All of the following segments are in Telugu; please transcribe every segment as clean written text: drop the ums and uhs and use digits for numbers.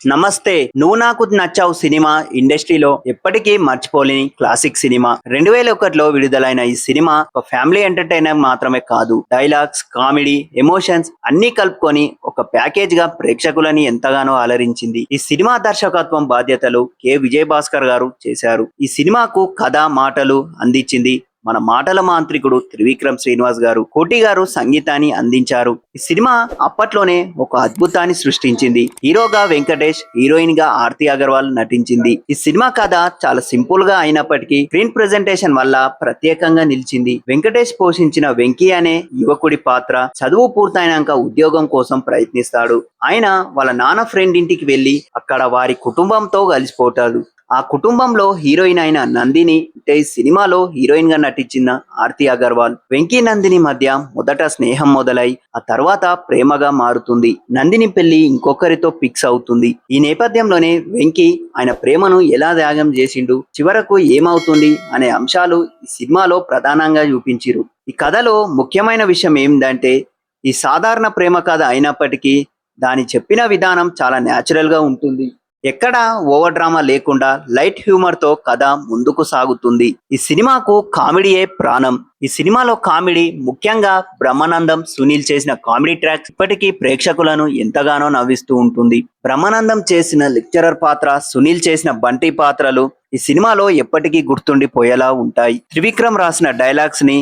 నమస్తే. నువ్వు నాకు నచ్చావు సినిమా ఇండస్ట్రీలో ఎప్పటికీ మర్చిపోలేని క్లాసిక్ సినిమా. 2001లో విడుదలైన ఈ సినిమా ఒక ఫ్యామిలీ ఎంటర్టైనర్ మాత్రమే కాదు, డైలాగ్స్, కామెడీ, ఎమోషన్స్ అన్ని కలుపుకొని ఒక ప్యాకేజ్ గా ప్రేక్షకులని ఎంతగానో అలరించింది. ఈ సినిమా దర్శకత్వం బాధ్యతలు కె విజయ్ భాస్కర్ గారు చేశారు. ఈ సినిమాకు కథ, మాటలు అందించింది మన మాటల మాంత్రికుడు త్రివిక్రమ్ శ్రీనివాస్ గారు. కోటి గారు సంగీతాన్ని అందించారు. ఈ సినిమా అప్పట్లోనే ఒక అద్భుతాన్ని సృష్టించింది. హీరోగా వెంకటేష్, హీరోయిన్ గా ఆర్తి అగర్వాల్ నటించింది. ఈ సినిమా కథ చాలా సింపుల్ గా అయినప్పటికీ స్క్రీన్ ప్రెజెంటేషన్ వల్ల ప్రత్యేకంగా నిలిచింది. వెంకటేష్ పోషించిన వెంకీ అనే యువకుడి పాత్ర చదువు పూర్తయినాక ఉద్యోగం కోసం ప్రయత్నిస్తాడు. ఆయన వాళ్ళ నాన్న ఫ్రెండ్ ఇంటికి వెళ్లి అక్కడ వారి కుటుంబంతో కలిసిపోతాడు. ఆ కుటుంబంలో హీరోయిన్ అయిన నందిని, ఈ సినిమాలో హీరోయిన్ గా నటించిన ఆర్తి అగర్వాల్. వెంకీ నందిని మధ్య మొదట స్నేహం మొదలై ఆ తర్వాత ప్రేమగా మారుతుంది. నందిని పెళ్లి ఇంకొకరితో ఫిక్స్ అవుతుంది. ఈ నేపథ్యంలోనే వెంకీ ఆయన ప్రేమను ఎలా త్యాగం చేసిండు, చివరకు ఏమవుతుంది అనే అంశాలు ఈ సినిమాలో ప్రధానంగా చూపించిరు. ఈ కథలో ముఖ్యమైన విషయం ఏంటంటే, ఈ సాధారణ ప్రేమ కథ అయినప్పటికీ దాని చెప్పిన విధానం చాలా న్యాచురల్ గా ఉంటుంది. ఎక్కడ ఓవర్ డ్రామా లేకుండా లైట్ హ్యూమర్ తో కథ ముందుకు సాగుతుంది. ఈ సినిమాకు కామెడీయే ప్రాణం. ఈ సినిమాలో కామెడీ, ముఖ్యంగా బ్రహ్మానందం, సునీల్ చేసిన కామెడీ ట్రాక్స్ ఇప్పటికీ ప్రేక్షకులను ఎంతగానో నవ్విస్తూ ఉంటుంది. బ్రహ్మానందం చేసిన లెక్చరర్ పాత్ర, సునీల్ చేసిన బంటి పాత్రలు ఈ సినిమాలో ఎప్పటికీ గుర్తుండిపోయేలా ఉంటాయి. త్రివిక్రమ్ రాసిన డైలాగ్స్ ని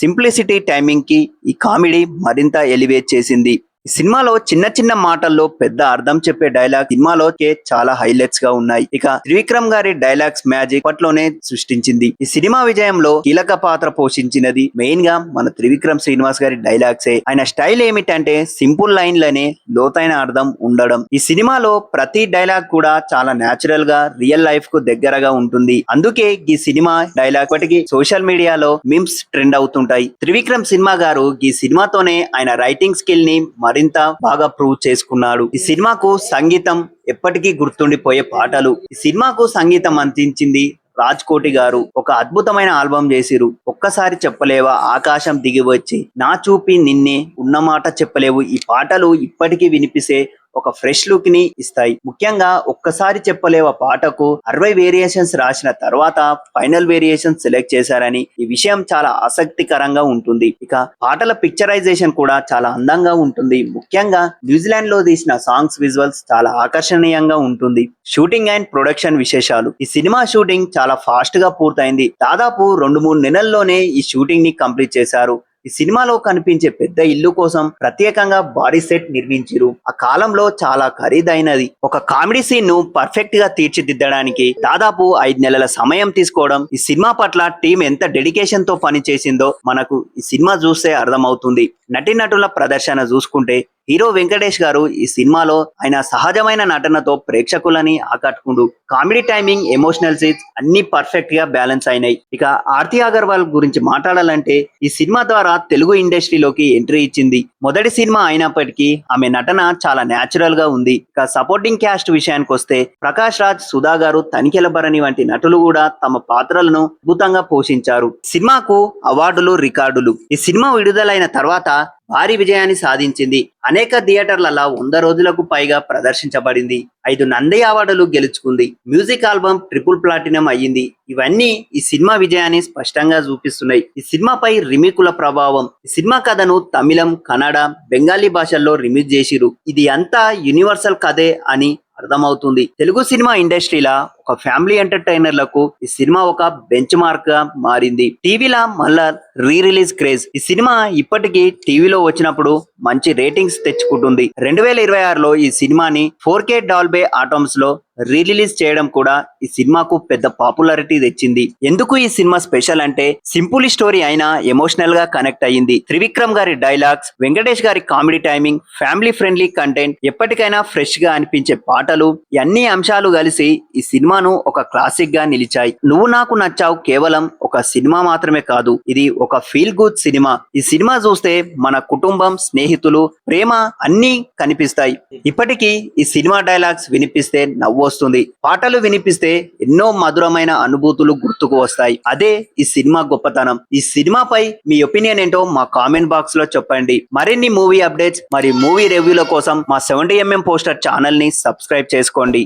సింప్లిసిటీ, టైమింగ్ కి ఈ కామెడీ మరింత ఎలివేట్ చేసింది. ఈ సినిమాలో చిన్న చిన్న మాటల్లో పెద్ద అర్థం చెప్పే డైలాగ్ సినిమాలోకే చాలా హైలైట్స్ గా ఉన్నాయి. ఇక త్రివిక్రమ్ గారి డైలాగ్స్ మ్యాజిక్ అప్పట్లోనే సృష్టించింది. ఈ సినిమా విజయంలో కీలక పాత్ర పోషించినది మెయిన్ గా మన త్రివిక్రమ్ శ్రీనివాస్ గారి డైలాగ్సే. ఆయన స్టైల్ ఏమిటంటే సింపుల్ లైన్లనే లోతైన అర్థం ఉండడం. ఈ సినిమాలో ప్రతి డైలాగ్ కూడా చాలా న్యాచురల్ గా రియల్ లైఫ్ కు దగ్గరగా ఉంటుంది. అందుకే ఈ సినిమా డైలాగ్ ఇప్పటికీ సోషల్ మీడియాలో మీమ్స్ ట్రెండ్ అవుతుంటాయి. త్రివిక్రమ్ సినిమా గారు ఈ సినిమాతోనే ఆయన రైటింగ్ స్కిల్ ని మరింత బాగా ప్రూవ్ చేసుకున్నాడు. ఈ సినిమాకు సంగీతం ఎప్పటికీ గుర్తుండిపోయే పాటలు. ఈ సినిమాకు సంగీతం అందించింది రాజ్ కోటి గారు. ఒక అద్భుతమైన ఆల్బమ్ చేసిరు. ఒక్కసారి చెప్పలేవా, ఆకాశం దిగి వచ్చి, నా చూపి నిన్నే, ఉన్నమాట చెప్పలేవు. ఈ పాటలు ఇప్పటికీ వినిపిసే ఒక ఫ్రెష్ లుక్ ని ఇస్తాయి. ముఖ్యంగా ఒక్కసారి చెప్పలేవా పాటకు 60 వేరియేషన్స్ రాసిన తర్వాత ఫైనల్ వేరియేషన్ సెలెక్ట్ చేశారని ఈ విషయం చాలా ఆసక్తికరంగా ఉంటుంది. ఇక పాటల పిక్చరైజేషన్ కూడా చాలా అందంగా ఉంటుంది. ముఖ్యంగా న్యూజిలాండ్ లో తీసిన సాంగ్స్ విజువల్స్ చాలా ఆకర్షణీయంగా ఉంటుంది. షూటింగ్ అండ్ ప్రొడక్షన్ విశేషాలు. ఈ సినిమా షూటింగ్ చాలా ఫాస్ట్ గా పూర్తయింది. దాదాపు 2-3 నెలల్లోనే ఈ షూటింగ్ ని కంప్లీట్ చేశారు. ఈ సినిమాలో కనిపించే పెద్ద ఇల్లు కోసం ప్రత్యేకంగా బాడీ సెట్ నిర్మించిరు. ఆ కాలంలో చాలా ఖరీదైనది. ఒక కామెడీ సీన్ ను పర్ఫెక్ట్ గా తీర్చిదిద్దడానికి దాదాపు 5 నెలల సమయం తీసుకోవడం ఈ సినిమా పట్ల టీం ఎంత డెడికేషన్ తో పని చేసిందో మనకు ఈ సినిమా చూస్తే అర్థమవుతుంది. నటీనటుల ప్రదర్శన చూసుకుంటే హీరో వెంకటేష్ గారు ఈ సినిమాలో ఆయన సహజమైన నటనతో ప్రేక్షకులని ఆకట్టుకుండు. కామెడీ, టైమింగ్, ఎమోషనల్ సీన్స్ అన్ని పర్ఫెక్ట్ గా బ్యాలెన్స్ అయినాయి. ఇక ఆర్తి అగర్వాల్ గురించి మాట్లాడాలంటే ఈ సినిమా ద్వారా తెలుగు ఇండస్ట్రీలోకి ఎంట్రీ ఇచ్చింది. మొదటి సినిమా అయినప్పటికీ ఆమె నటన చాలా న్యాచురల్ గా ఉంది. ఇక సపోర్టింగ్ క్యాస్ట్ విషయానికి వస్తే ప్రకాష్ రాజ్, సుధా గారు, తనికెల భరణి వంటి నటులు కూడా తమ పాత్రలను అద్భుతంగా పోషించారు. సినిమాకు అవార్డులు, రికార్డులు. ఈ సినిమా విడుదలైన తర్వాత భారీ విజయాన్ని సాధించింది. అనేక థియేటర్లలో 100 రోజులకు పైగా ప్రదర్శించబడింది. 5 నంది అవార్డులు గెలుచుకుంది. మ్యూజిక్ ఆల్బమ్ ట్రిపుల్ ప్లాటినం అయ్యింది. ఇవన్నీ ఈ సినిమా విజయాన్ని స్పష్టంగా చూపిస్తున్నాయి. ఈ సినిమాపై రిమేకుల ప్రభావం. ఈ సినిమా కథను తమిళం, కన్నడ, బెంగాలీ భాషల్లో రిమేక్ చేసిరు. ఇది అంతా యూనివర్సల్ కథే అని అర్థమవుతుంది. తెలుగు సినిమా ఇండస్ట్రీలా ఒక ఫ్యామిలీ ఎంటర్టైనర్లకు ఈ సినిమా ఒక బెంచ్ మార్క్ గా మారింది. టీవీలా మళ్ళా రీ రిలీజ్ క్రేజ్. ఈ సినిమా ఇప్పటికీ టీవీలో వచ్చినప్పుడు మంచి రేటింగ్స్ తెచ్చుకుంటుంది. 2026లో ఈ సినిమాని 4K డాల్బే ఆటమ్స్ లో రీ రిలీజ్ చేయడం కూడా ఈ సినిమాకు పెద్ద పాపులారిటీ తెచ్చింది. ఎందుకు ఈ సినిమా స్పెషల్ అంటే సింపుల్ స్టోరీ అయినా ఎమోషనల్ గా కనెక్ట్ అయ్యింది. త్రివిక్రమ్ గారి డైలాగ్స్, వెంకటేష్ గారి comedy timing, family friendly content, ఎప్పటికైనా ఫ్రెష్ గా అనిపించే పాటలు, అన్ని అంశాలు కలిసి ఈ సినిమాను ఒక క్లాసిక్ గా నిలిచాయి. నువ్వు నాకు నచ్చావు కేవలం ఒక సినిమా మాత్రమే కాదు, ఇది ఒక ఫీల్ గుడ్ సినిమా. ఈ సినిమా చూస్తే మన కుటుంబం, స్నేహితులు, ప్రేమ అన్ని కనిపిస్తాయి. ఇప్పటికీ ఈ సినిమా డైలాగ్స్ వినిపిస్తే నవ్వు వస్తుంది. పాటలు వినిపిస్తే ఎన్నో మధురమైన అనుభూతులు గుర్తుకు వస్తాయి. అదే ఈ సినిమా గొప్పతనం. ఈ సినిమాపై మీ ఒపీనియన్ ఏంటో మా కామెంట్ బాక్స్ లో చెప్పండి. మరిన్ని మూవీ అప్డేట్స్ మరియు మూవీ రివ్యూల కోసం మా 70mm పోస్టర్ ఛానల్ ని సబ్స్క్రైబ్ చేసుకోండి.